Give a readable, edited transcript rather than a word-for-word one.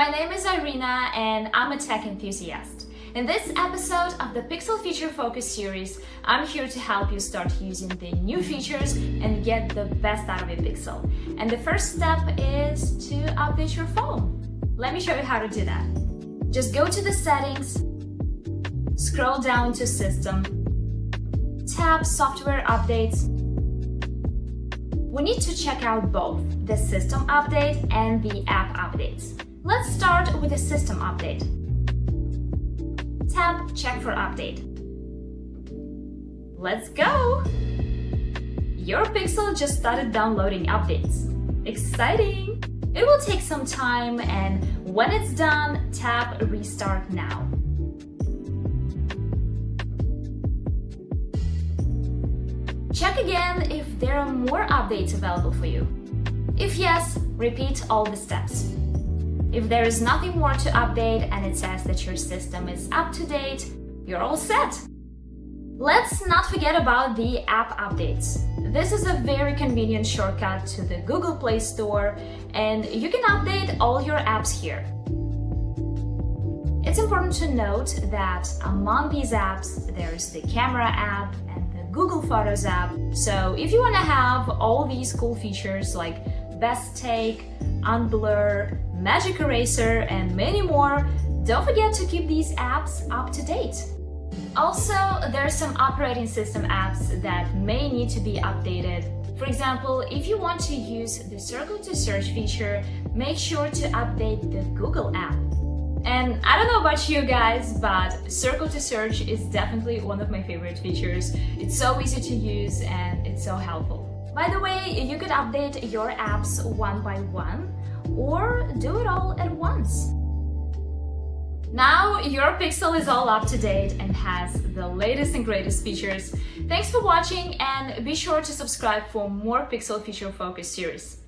My name is Irina and I'm a tech enthusiast. In this episode of the Pixel Feature Focus series, I'm here to help you start using the new features and get the best out of your Pixel. And the first step is to update your phone. Let me show you how to do that. Just go to the settings, scroll down to System, tap Software Updates. We need to check out both the System Update and the App Updates. Let's start with the System Update. Tap Check for Update. Let's go! Your Pixel just started downloading updates. Exciting! It will take some time, and when it's done, tap Restart Now. Check again if there are more updates available for you. If yes, repeat all the steps. If there is nothing more to update and it says that your system is up to date, you're all set. Let's not forget about the app updates. This is a very convenient shortcut to the Google Play Store, and you can update all your apps here. It's important to note that among these apps, there's the Camera app and the Google Photos app. So if you want to have all these cool features like Best Take, Unblur, Magic Eraser, and many more, don't forget to keep these apps up to date. Also, there are some operating system apps that may need to be updated. For example, if you want to use the Circle to Search feature, make sure to update the Google app. And I don't know about you guys, but Circle to Search is definitely one of my favorite features. It's so easy to use and it's so helpful. By the way, you could update your apps one by one or do it all at once. Now your Pixel is all up to date and has the latest and greatest features. Thanks for watching, and be sure to subscribe for more Pixel Feature Focus series.